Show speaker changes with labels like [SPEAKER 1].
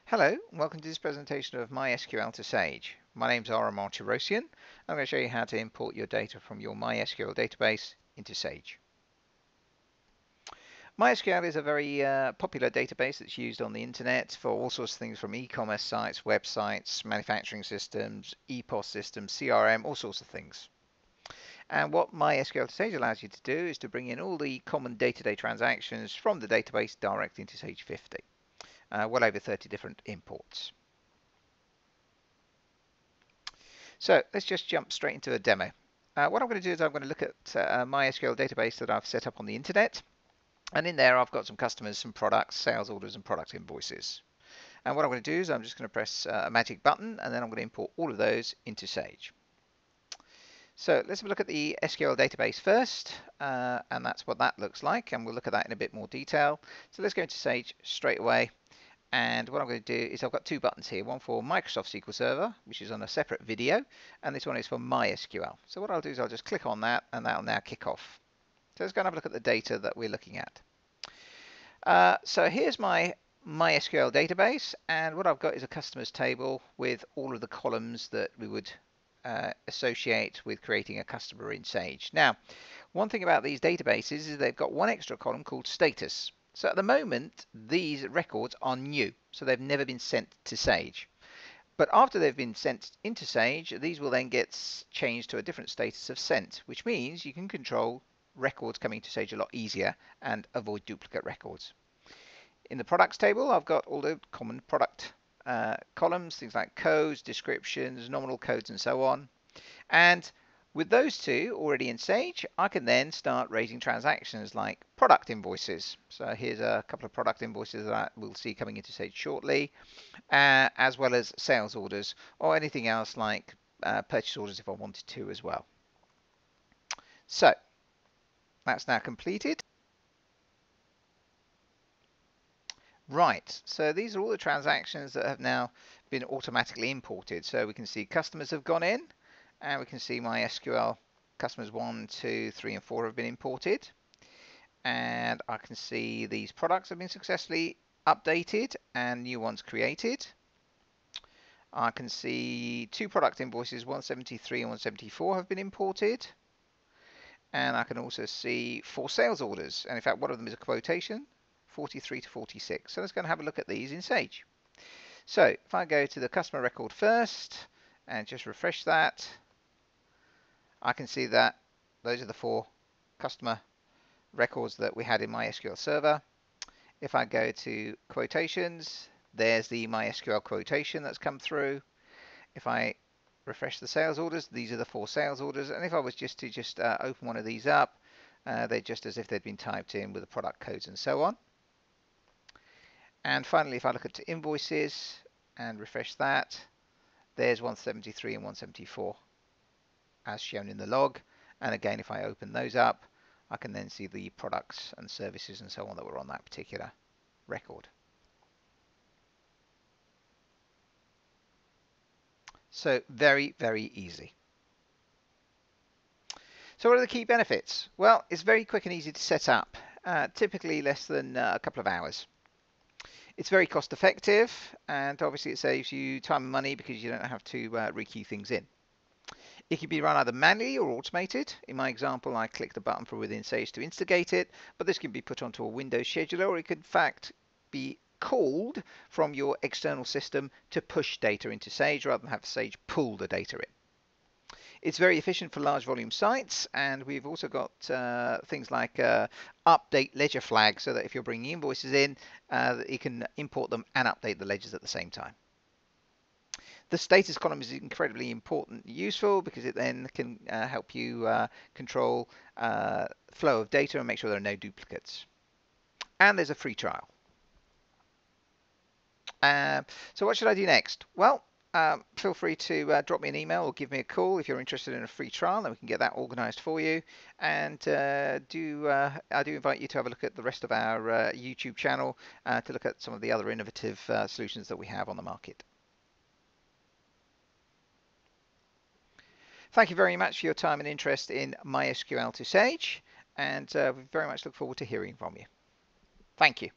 [SPEAKER 1] Hello, and welcome to this presentation of MySQL2Sage. My name's Ara Martirossian. I'm going to show you how to import your data from your MySQL database into Sage. MySQL is a very popular database that's used on the internet for all sorts of things from e-commerce sites, websites, manufacturing systems, EPOS systems, CRM, all sorts of things. And what MySQL2Sage allows you to do is to bring in all the common day-to-day transactions from the database directly into Sage 50. Well over 30 different imports. So let's just jump straight into a demo. What I'm going to do is I'm going to look at a MySQL database that I've set up on the internet. And in there I've got some customers, some products, sales orders and product invoices. And what I'm going to do is I'm just going to press a magic button and then I'm going to import all of those into Sage. So let's have a look at the SQL database first, and that's what that looks like, and we'll look at that in a bit more detail. So let's go into Sage straight away. And what I'm going to do is I've got two buttons here, one for Microsoft SQL Server, which is on a separate video, and this one is for MySQL. So what I'll do is I'll just click on that, and that'll now kick off. So let's go and have a look at the data that we're looking at. So here's my MySQL database, and what I've got is a customers table with all of the columns that we would associate with creating a customer in Sage. Now, one thing about these databases is they've got one extra column called status. So at the moment, these records are new, so they've never been sent to Sage. But after they've been sent into Sage, these will then get changed to a different status of sent, which means you can control records coming to Sage a lot easier and avoid duplicate records. In the products table, I've got all the common product columns, things like codes, descriptions, nominal codes, and so on. And with those two already in Sage, I can then start raising transactions like product invoices. So here's a couple of product invoices that we'll see coming into Sage shortly, as well as sales orders or anything else like purchase orders if I wanted to as well. So that's now completed. Right, so these are all the transactions that have now been automatically imported. So we can see customers have gone in, and we can see MySQL customers 1, 2, 3, and 4 have been imported. And I can see these products have been successfully updated and new ones created. I can see two product invoices, 173 and 174, have been imported. And I can also see 4 sales orders. And in fact, one of them is a quotation, 43 to 46. So let's go and have a look at these in Sage. So if I go to the customer record first and just refresh that, I can see that those are the 4 customer records that we had in MySQL Server. If I go to quotations, there's the MySQL quotation that's come through. If I refresh the sales orders, these are the 4 sales orders. And if I was just to open one of these up, they're just as if they'd been typed in with the product codes and so on. And finally, if I look at invoices and refresh that, there's 173 and 174 as shown in the log. And again, if I open those up, I can then see the products and services and so on that were on that particular record. So very, very easy. So what are the key benefits? Well, it's very quick and easy to set up, typically less than a couple of hours. It's very cost effective, and obviously it saves you time and money because you don't have to rekey things in. It can be run either manually or automated. In my example, I clicked the button for within Sage to instigate it, but this can be put onto a Windows scheduler, or it could in fact be called from your external system to push data into Sage rather than have Sage pull the data in. It's very efficient for large volume sites, and we've also got things like update ledger flag, so that if you're bringing invoices in, you can import them and update the ledgers at the same time. The status column is incredibly important and useful because it then can help you control flow of data and make sure there are no duplicates. And there's a free trial. So what should I do next? Well, feel free to drop me an email or give me a call if you're interested in a free trial, and we can get that organized for you. And I do invite you to have a look at the rest of our YouTube channel to look at some of the other innovative solutions that we have on the market. Thank you very much for your time and interest in MySQL2Sage, and we very much look forward to hearing from you. Thank you.